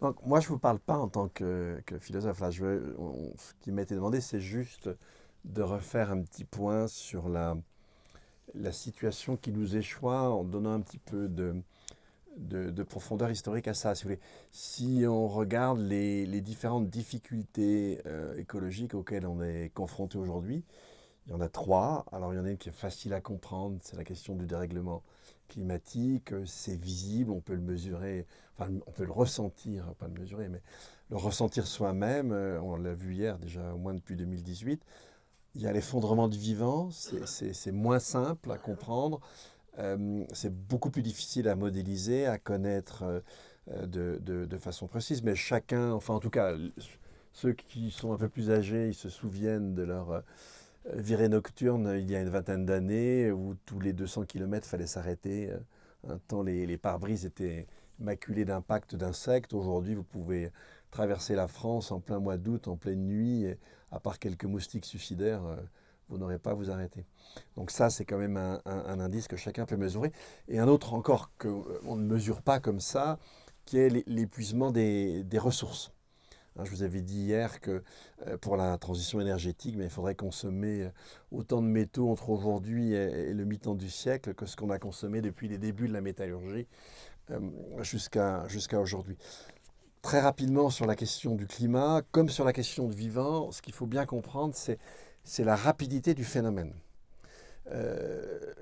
Donc, moi, je ne vous parle pas en tant que philosophe. Là, ce qui m'a été demandé, c'est juste de refaire un petit point sur la situation qui nous échoit en donnant un petit peu de profondeur historique à ça, si vous voulez. Si on regarde les différentes difficultés écologiques auxquelles on est confronté aujourd'hui, il y en a trois. Alors, il y en a une qui est facile à comprendre, c'est la question du dérèglement climatique. C'est visible, on peut le mesurer, enfin, on peut le ressentir, pas le mesurer, mais le ressentir soi-même. On l'a vu hier, déjà au moins depuis 2018. Il y a l'effondrement du vivant, c'est moins simple à comprendre. C'est beaucoup plus difficile à modéliser, à connaître de façon précise, mais chacun, enfin en tout cas, ceux qui sont un peu plus âgés, ils se souviennent de leur virée nocturne il y a une vingtaine d'années, où tous les 200 km, il fallait s'arrêter. Un temps, les pare-brises étaient maculés d'impacts d'insectes. Aujourd'hui, vous pouvez traverser la France en plein mois d'août, en pleine nuit, et à part quelques moustiques suicidaires, vous n'aurez pas à vous arrêter. Donc ça, c'est quand même un indice que chacun peut mesurer. Et un autre encore qu'on ne mesure pas comme ça, qui est l'épuisement des ressources. Hein, je vous avais dit hier que pour la transition énergétique, mais il faudrait consommer autant de métaux entre aujourd'hui et le mi-temps du siècle que ce qu'on a consommé depuis les débuts de la métallurgie euh, jusqu'à aujourd'hui. Très rapidement sur la question du climat, comme sur la question du vivant, ce qu'il faut bien comprendre, c'est la rapidité du phénomène.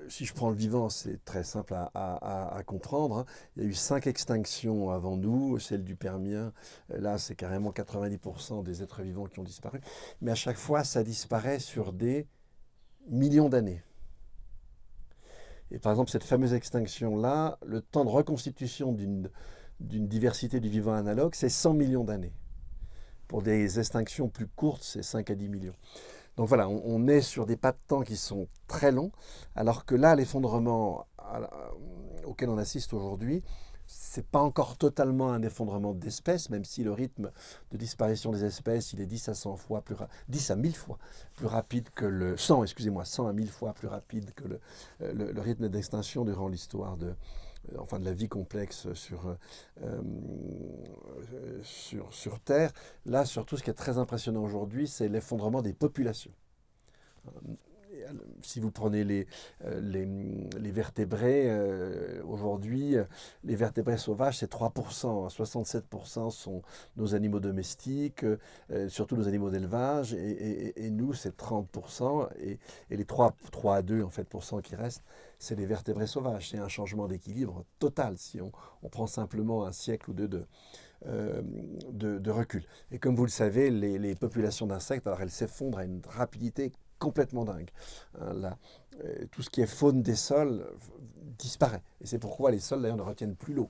Si je prends le vivant, c'est très simple à comprendre, hein. Il y a eu 5 extinctions avant nous, celle du Permien, là c'est carrément 90% des êtres vivants qui ont disparu. Mais à chaque fois, ça disparaît sur des millions d'années. Et par exemple, cette fameuse extinction-là, le temps de reconstitution d'une diversité du vivant analogue, c'est 100 millions d'années. Pour des extinctions plus courtes, c'est 5 à 10 millions. Donc voilà, on est sur des pas de temps qui sont très longs, alors que là, l'effondrement auquel on assiste aujourd'hui, c'est pas encore totalement un effondrement d'espèces, même si le rythme de disparition des espèces, il est 10 à 100 fois 10 à 1000 fois plus rapide que 100, excusez-moi, 100 à 1000 fois plus rapide que le rythme d'extinction durant l'histoire enfin de la vie complexe sur Terre. Là, surtout, ce qui est très impressionnant aujourd'hui, c'est l'effondrement des populations. Si vous prenez les vertébrés, aujourd'hui, les vertébrés sauvages, c'est 3%. 67% sont nos animaux domestiques, surtout nos animaux d'élevage, et nous, c'est 30%. Et les 3 à 2 en fait, pour cent qui restent, c'est les vertébrés sauvages. C'est un changement d'équilibre total si on prend simplement un siècle ou deux de recul. Et comme vous le savez, les populations d'insectes, alors elles s'effondrent à une rapidité complètement dingue. Hein, tout ce qui est faune des sols disparaît. Et c'est pourquoi les sols d'ailleurs ne retiennent plus l'eau.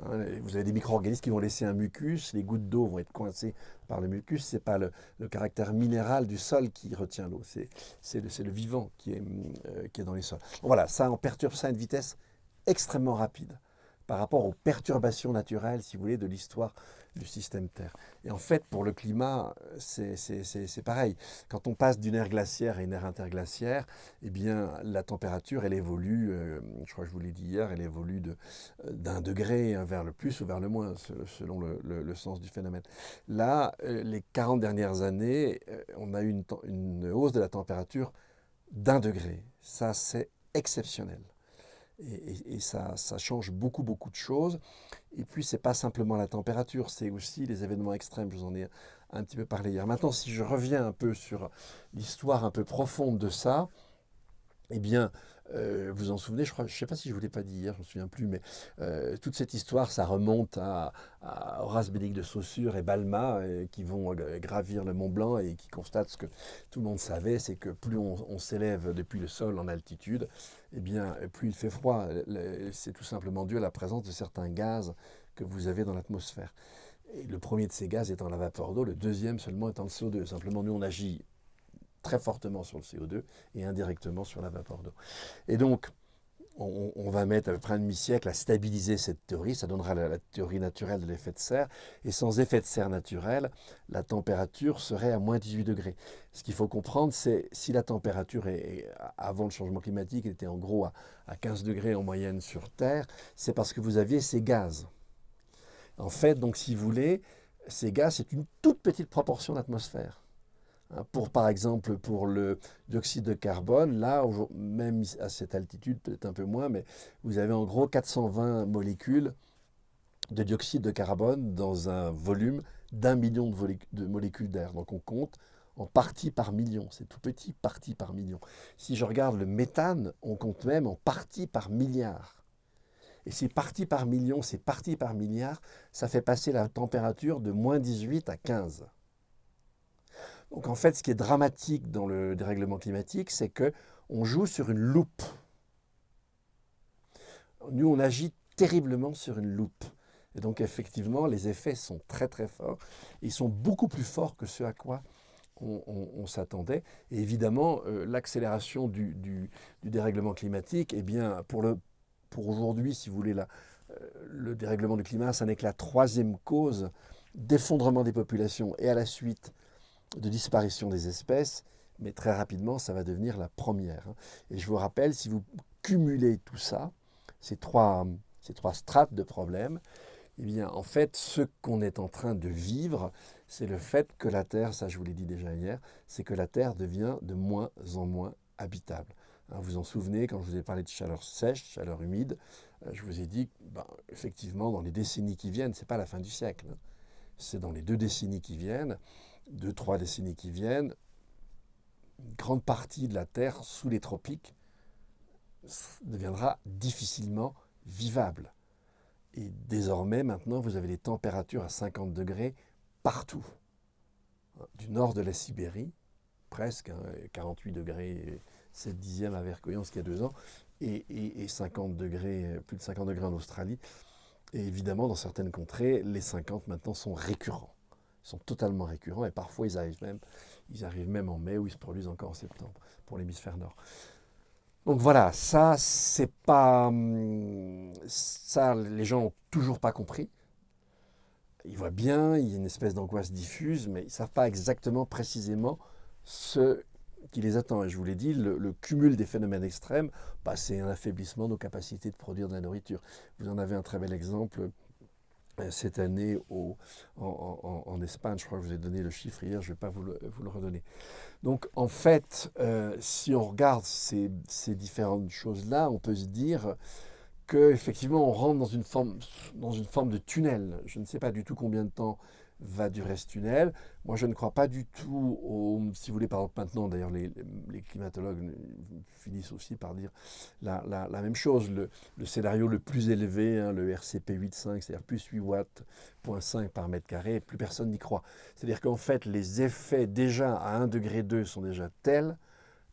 Hein, vous avez des micro-organismes qui vont laisser un mucus, les gouttes d'eau vont être coincées par le mucus, ce n'est pas le caractère minéral du sol qui retient l'eau, c'est le vivant qui est dans les sols. Bon, voilà, ça on perturbe ça à une vitesse extrêmement rapide par rapport aux perturbations naturelles, si vous voulez, de l'histoire du système Terre. Et en fait, pour le climat, c'est pareil. Quand on passe d'une ère glaciaire à une ère interglaciaire, eh bien, la température, elle évolue, je crois que je vous l'ai dit hier, elle évolue d'un degré vers le plus ou vers le moins, selon le sens du phénomène. Là, les 40 dernières années, on a eu une hausse de la température d'1 degré. Ça, c'est exceptionnel. Et ça change beaucoup, beaucoup de choses. Et puis, ce n'est pas simplement la température, c'est aussi les événements extrêmes. Je vous en ai un petit peu parlé hier. Maintenant, si je reviens un peu sur l'histoire un peu profonde de ça, eh bien, vous en souvenez, je ne sais pas si je ne vous l'ai pas dit hier, je ne me souviens plus, mais toute cette histoire, ça remonte à Horace Bédic de Saussure et Balmat, qui vont gravir le Mont Blanc et qui constatent ce que tout le monde savait, c'est que plus on s'élève depuis le sol en altitude, eh bien, plus il fait froid. C'est tout simplement dû à la présence de certains gaz que vous avez dans l'atmosphère. Et le premier de ces gaz étant la vapeur d'eau, le deuxième seulement étant le CO2. Simplement, nous, on agit très fortement sur le CO2 et indirectement sur la vapeur d'eau. Et donc, on va mettre à peu près un demi-siècle à stabiliser cette théorie, ça donnera la théorie naturelle de l'effet de serre, et sans effet de serre naturel, la température serait à moins 18 degrés. Ce qu'il faut comprendre, c'est si la température, avant le changement climatique, était en gros à 15 degrés en moyenne sur Terre, c'est parce que vous aviez ces gaz. En fait, donc, si vous voulez, ces gaz, c'est une toute petite proportion d'atmosphère. Par exemple, pour le dioxyde de carbone, là, même à cette altitude, peut-être un peu moins, mais vous avez en gros 420 molécules de dioxyde de carbone dans un volume d'1 million de molécules d'air. Donc on compte en parties par million. C'est tout petit, parties par million. Si je regarde le méthane, on compte même en parties par milliard. Et ces parties par million, ces parties par milliard, ça fait passer la température de moins 18 à 15. Donc en fait, ce qui est dramatique dans le dérèglement climatique, c'est qu'on joue sur une loupe. Nous, on agit terriblement sur une loupe. Et donc effectivement, les effets sont très très forts. Ils sont beaucoup plus forts que ce à quoi on s'attendait. Et évidemment, l'accélération du dérèglement climatique, eh bien, pour aujourd'hui, si vous voulez, le dérèglement du climat, ça n'est que la troisième cause d'effondrement des populations et à la suite de disparition des espèces, mais très rapidement, ça va devenir la première. Et je vous rappelle, si vous cumulez tout ça, ces trois strates de problèmes, eh bien, en fait, ce qu'on est en train de vivre, c'est le fait que la Terre, ça je vous l'ai dit déjà hier, c'est que la Terre devient de moins en moins habitable. Vous vous en souvenez, quand je vous ai parlé de chaleur sèche, chaleur humide, je vous ai dit, effectivement, dans les décennies qui viennent, ce n'est pas la fin du siècle, c'est dans les 2 décennies qui viennent, 2-3 décennies qui viennent, une grande partie de la Terre, sous les tropiques, deviendra difficilement vivable. Et désormais, maintenant, vous avez des températures à 50 degrés partout. Du nord de la Sibérie, presque, 48 degrés, 7 dixièmes à Vercoyens, il y a 2 ans, et 50 degrés, plus de 50 degrés en Australie. Et évidemment, dans certaines contrées, les 50 maintenant sont récurrents. Ils sont totalement récurrents et parfois ils arrivent même en mai ou ils se produisent encore en septembre pour l'hémisphère nord. Donc voilà, ça, c'est pas. Ça, les gens n'ont toujours pas compris. Ils voient bien, il y a une espèce d'angoisse diffuse, mais ils ne savent pas exactement, précisément, ce qui les attend. Et je vous l'ai dit, le cumul des phénomènes extrêmes, c'est un affaiblissement de nos capacités de produire de la nourriture. Vous en avez un très bel exemple cette année en Espagne. Je crois que je vous ai donné le chiffre hier, je ne vais pas vous le redonner. Donc en fait, si on regarde ces différentes choses-là, on peut se dire qu'effectivement on rentre dans une forme de tunnel. Je ne sais pas du tout combien de temps va durer ce tunnel. Moi, je ne crois pas du tout si vous voulez, par exemple maintenant, d'ailleurs, les climatologues finissent aussi par dire la même chose. Le scénario le plus élevé, le RCP 8.5, c'est-à-dire plus 8 watts, 0.5 par mètre carré, plus personne n'y croit. C'est-à-dire qu'en fait, les effets déjà à 1,2 degré sont déjà tels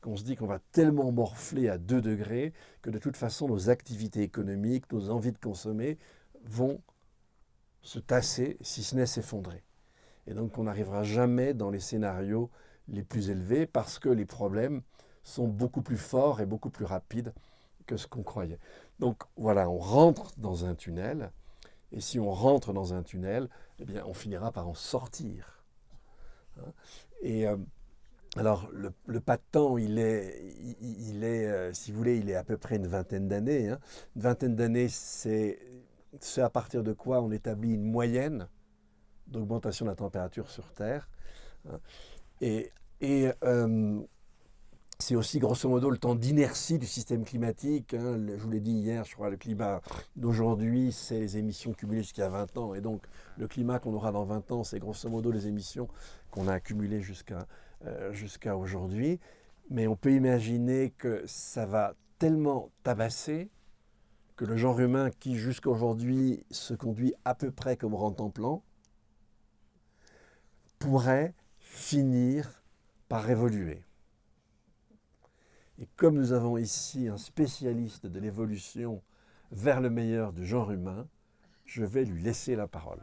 qu'on se dit qu'on va tellement morfler à 2 degrés que de toute façon, nos activités économiques, nos envies de consommer vont se tasser, si ce n'est s'effondrer. Et donc on n'arrivera jamais dans les scénarios les plus élevés parce que les problèmes sont beaucoup plus forts et beaucoup plus rapides que ce qu'on croyait. Donc voilà, on rentre dans un tunnel, et si on rentre dans un tunnel, eh bien on finira par en sortir. Et alors le pas de temps, il est si vous voulez, il est à peu près une vingtaine d'années. Une vingtaine d'années, c'est à partir de quoi on établit une moyenne d'augmentation de la température sur Terre. Et c'est aussi grosso modo le temps d'inertie du système climatique. Je vous l'ai dit hier, je crois, le climat d'aujourd'hui, c'est les émissions cumulées jusqu'à 20 ans. Et donc le climat qu'on aura dans 20 ans, c'est grosso modo les émissions qu'on a accumulées jusqu'à aujourd'hui. Mais on peut imaginer que ça va tellement tabasser que le genre humain qui jusqu'à aujourd'hui se conduit à peu près comme Rantanplan pourrait finir par évoluer. Et comme nous avons ici un spécialiste de l'évolution vers le meilleur du genre humain, je vais lui laisser la parole.